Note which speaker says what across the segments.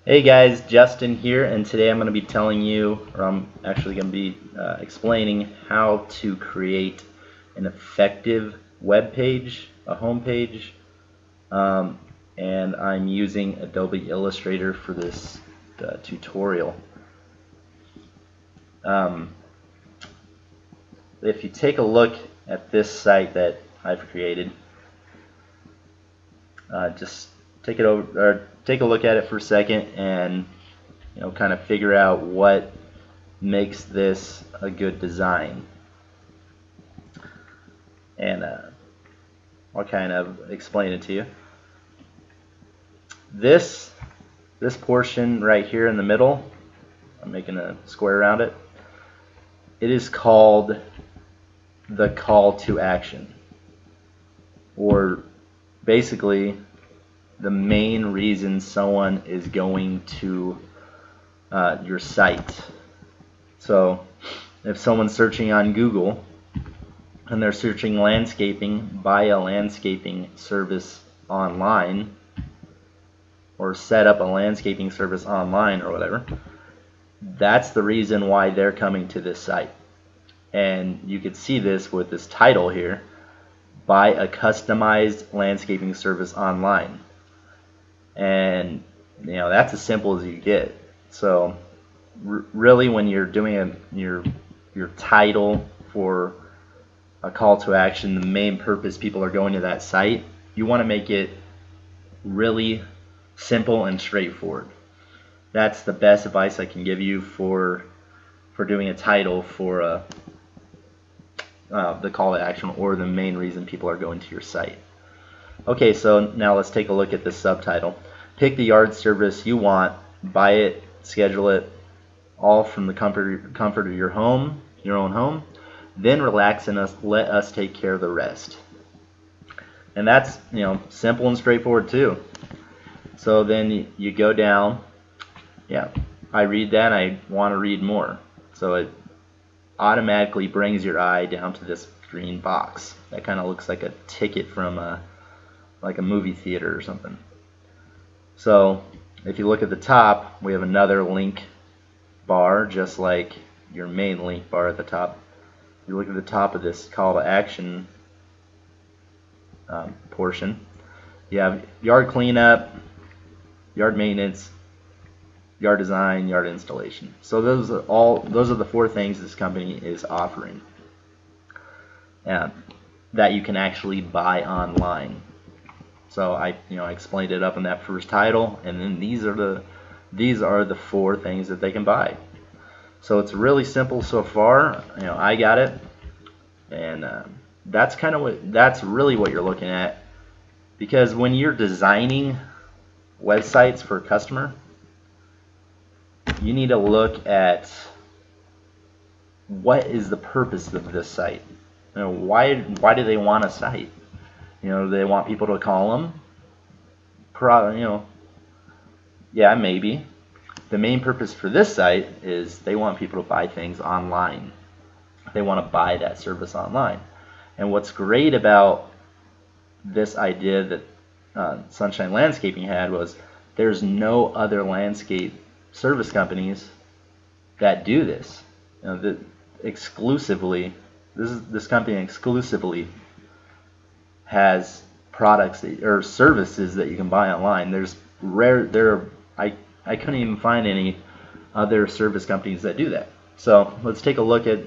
Speaker 1: Hey guys, Justin here, and today I'm going to be telling you, or I'm actually going to be explaining how to create an effective web page, a home page, um, and I'm using Adobe Illustrator for this tutorial. Um, if you take a look at this site that I've created, just take a look at it for a second and kind of figure out what makes this a good design, and I'll kind of explain it to you. This portion right here in the middle, I'm making a square around it. It is called the call to action, or basically the main reason someone is going to your site. So if someone's searching on Google and they're searching landscaping, buy a landscaping service online, or set up a landscaping service online, or whatever, that's the reason why they're coming to this site. And you could see this with this title here: buy a customized landscaping service online. And that's as simple as you get. So really, when you're doing your title for a call to action, the main purpose people are going to that site, you want to make it really simple and straightforward. That's the best advice I can give you for doing a title for the call to action, or the main reason people are going to your site. Okay, so now let's take a look at the subtitle. Pick the yard service you want, buy it, schedule it, all from the comfort of your home, your own home. Then relax and let us take care of the rest. And that's simple and straightforward too. So then you go down. Yeah, I read that, I want to read more. So it automatically brings your eye down to this green box that kind of looks like a ticket from like a movie theater or something. So if you look at the top, we have another link bar, just like your main link bar at the top. If you look at the top of this call to action portion, you have yard cleanup, yard maintenance, yard design, yard installation. So those are the four things this company is offering that you can actually buy online. So I explained it up in that first title, and then these are the four things that they can buy. So it's really simple so far. I got it, and that's really what you're looking at, because when you're designing websites for a customer, you need to look at what is the purpose of this site. Why do they want a site? Do they want people to call them? Yeah, maybe. The main purpose for this site is they want people to buy things online. They want to buy that service online. And what's great about this idea that Sunshine Landscaping had was there's no other landscape service companies that do this. Exclusively, this company exclusively has products or services that you can buy online. I couldn't even find any other service companies that do that. So let's take a look at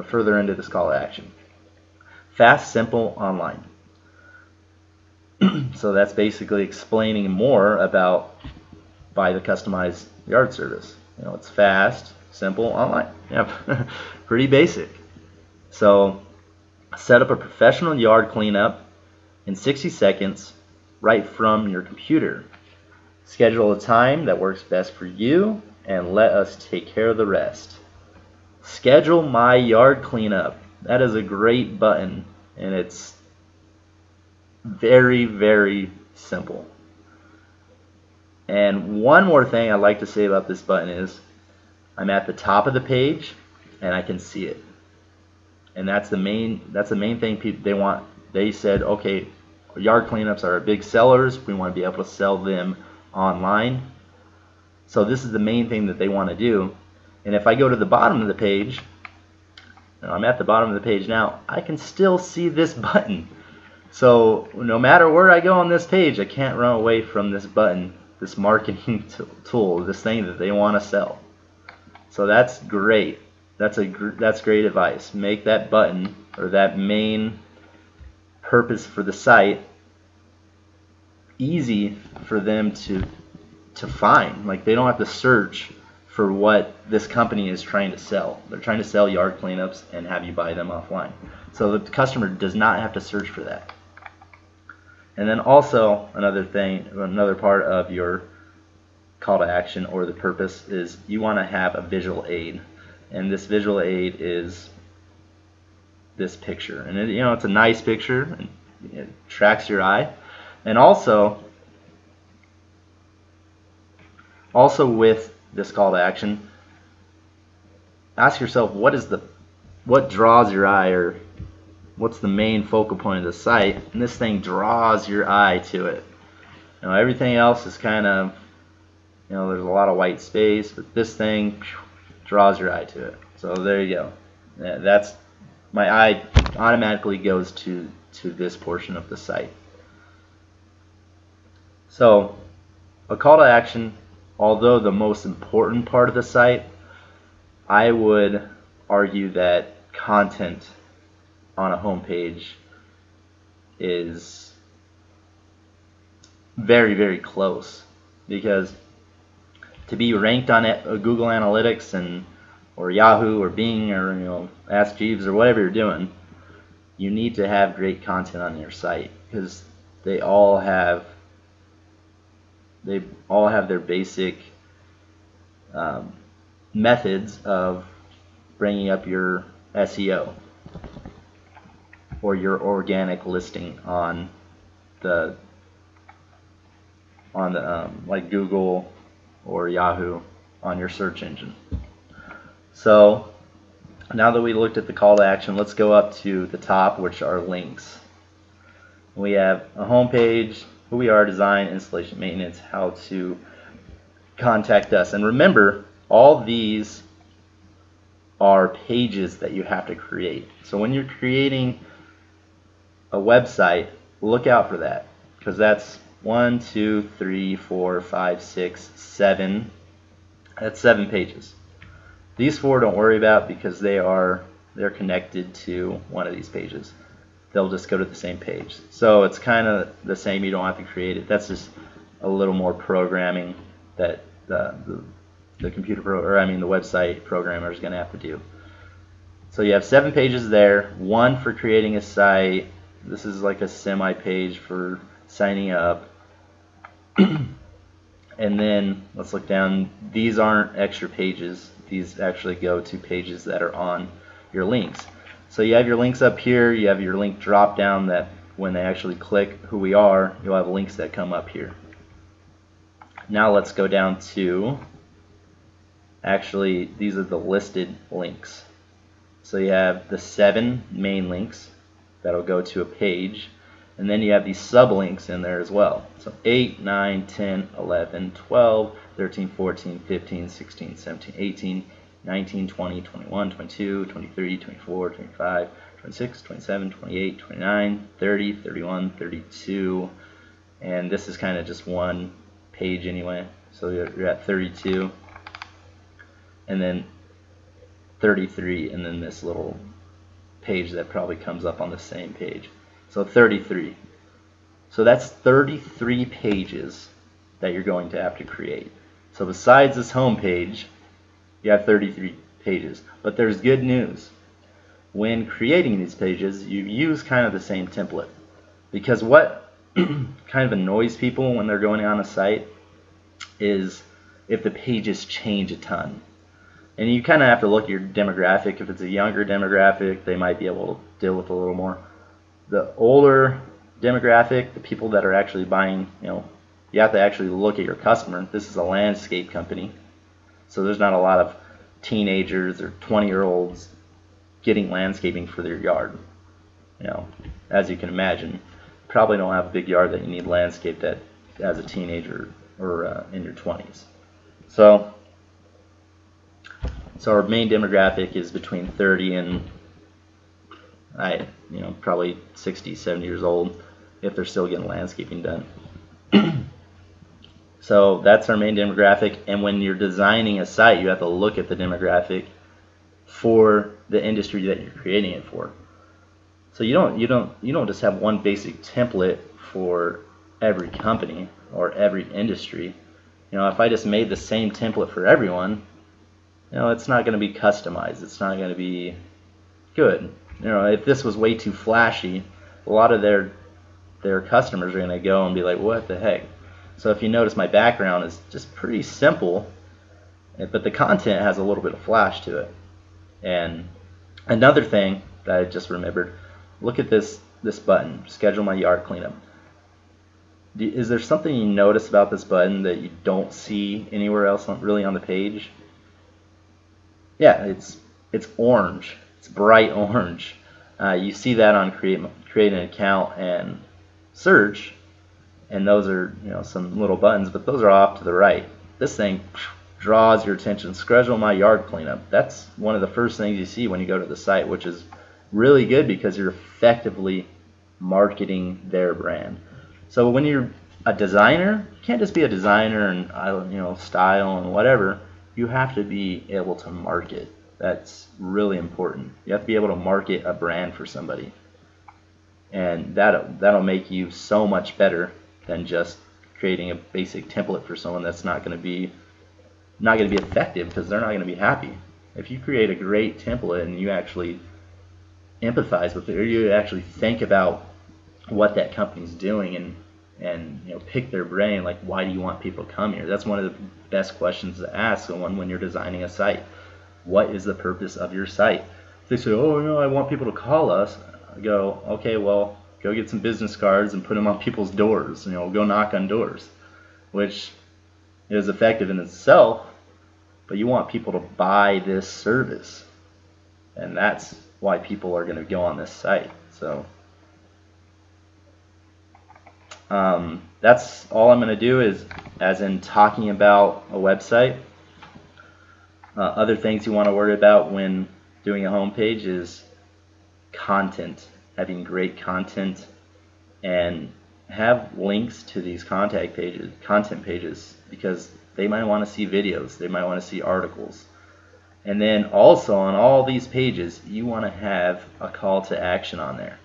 Speaker 1: further into this call to action. Fast, simple, online. So that's basically explaining more about buy the customized yard service. It's fast, simple, online. Yep, pretty basic. So set up a professional yard cleanup in 60 seconds right from your computer. Schedule a time that works best for you, and let us take care of the rest. Schedule my yard cleanup. That is a great button, and it's very, very simple. And one more thing I'd like to say about this button is I'm at the top of the page and I can see it. And that's the main thing they want. They said, okay, yard cleanups are big sellers. We want to be able to sell them online. So this is the main thing that they want to do. And if I go to the bottom of the page, and I'm at the bottom of the page now, I can still see this button. So no matter where I go on this page, I can't run away from this button, this marketing tool, this thing that they want to sell. So that's great. That's great advice. Make that button, or that main purpose for the site, easy for them to find. Like, they don't have to search for what this company is trying to sell. They're trying to sell yard cleanups and have you buy them offline. So the customer does not have to search for that. And then also another part of your call to action or the purpose is you want to have a visual aid. And this visual aid is this picture. And it's a nice picture, and it attracts your eye. And also with this call to action, ask yourself what draws your eye, or what's the main focal point of the site, and this thing draws your eye to it. Everything else is kind of, there's a lot of white space, but this thing draws your eye to it. So there you go. That's, my eye automatically goes to this portion of the site. So a call to action, although the most important part of the site, I would argue that content on a home page is very, very close, because to be ranked on Google Analytics or Yahoo or Bing or Ask Jeeves or whatever you're doing, you need to have great content on your site, because they all have their basic methods of bringing up your SEO or your organic listing on the like Google or Yahoo on your search engine. So now that we looked at the call to action, let's go up to the top, which are links. We have a home page, who we are, design, installation, maintenance, how to contact us. And remember, all these are pages that you have to create. So when you're creating a website, look out for that, because that's 1, 2, 3, 4, 5, 6, 7. That's 7 pages. These 4 don't worry about, because they're connected to one of these pages. They'll just go to the same page. So it's kind of the same. You don't have to create it. That's just a little more programming that the website programmer is going to have to do. So you have 7 pages there. 1 for creating a site. This is like a semi-page for signing up. And then let's look down. These aren't extra pages. These actually go to pages that are on your links. So you have your links up here. You have your link drop down that when they actually click who we are, you'll have links that come up here. Now let's go down to, actually, these are the listed links. So you have the 7 main links that'll go to a page, and then you have these sublinks in there as well. So 8, 9, 10, 11, 12, 13, 14, 15, 16, 17, 18, 19, 20, 21, 22, 23, 24, 25, 26, 27, 28, 29, 30, 31, 32, and this is kind of just one page anyway. So you're at 32, and then 33, and then this little page that probably comes up on the same page. So 33. So that's 33 pages that you're going to have to create. So besides this home page, you have 33 pages. But there's good news. When creating these pages, you use kind of the same template. Because what kind of annoys people when they're going on a site is if the pages change a ton. And you kind of have to look at your demographic. If it's a younger demographic, they might be able to deal with a little more. The older demographic, the people that are actually buying, you have to actually look at your customer. This is a landscape company, so there's not a lot of teenagers or 20-year-olds getting landscaping for their yard. As you can imagine, you probably don't have a big yard that you need landscaped as a teenager or in your 20s. So our main demographic is between 30 and probably 60, 70 years old if they're still getting landscaping done. So that's our main demographic, and when you're designing a site, you have to look at the demographic for the industry that you're creating it for. So you don't just have one basic template for every company or every industry. If I just made the same template for everyone, it's not going to be customized. It's not going to be good. If this was way too flashy, a lot of their customers are going to go and be like, what the heck? So if you notice, my background is just pretty simple, but the content has a little bit of flash to it. And another thing that I just remembered, look at this button, schedule my yard cleanup. Is there something you notice about this button that you don't see anywhere else really on the page? Yeah, it's orange. It's bright orange. You see that on create an account and search, and those are some little buttons, but those are off to the right. This thing draws your attention. Schedule my yard cleanup. That's one of the first things you see when you go to the site, which is really good because you're effectively marketing their brand. So when you're a designer, you can't just be a designer and style and whatever. You have to be able to market. That's really important. You have to be able to market a brand for somebody, and that'll make you so much better than just creating a basic template for someone that's not going to be effective, because they're not going to be happy. If you create a great template and you actually empathize with it, or you actually think about what that company's doing and pick their brain, like, why do you want people to come here? That's one of the best questions to ask someone when you're designing a site. What is the purpose of your site? If they say, oh, I want people to call us, I go, okay, well, go get some business cards and put them on people's doors. Go knock on doors, which is effective in itself, but you want people to buy this service, and that's why people are going to go on this site. So that's all I'm going to do, is as in talking about a website. Other things you want to worry about when doing a homepage is content, having great content, and have links to these content pages, because they might want to see videos, they might want to see articles. And then also on all these pages, you want to have a call to action on there.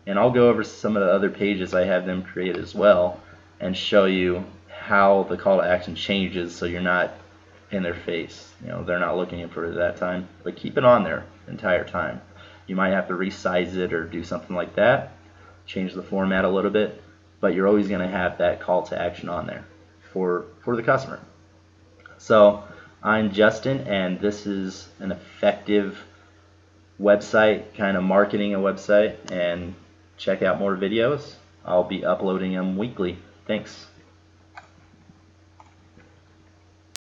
Speaker 1: And I'll go over some of the other pages I have them create as well, and show you how the call to action changes, so you're not in their face. They're not looking for it at that time, but keep it on there the entire time. You might have to resize it or do something like that, change the format a little bit, but you're always going to have that call to action on there for the customer. So I'm Justin, and this is an effective website, kind of marketing a website. And check out more videos. I'll be uploading them weekly. Thanks.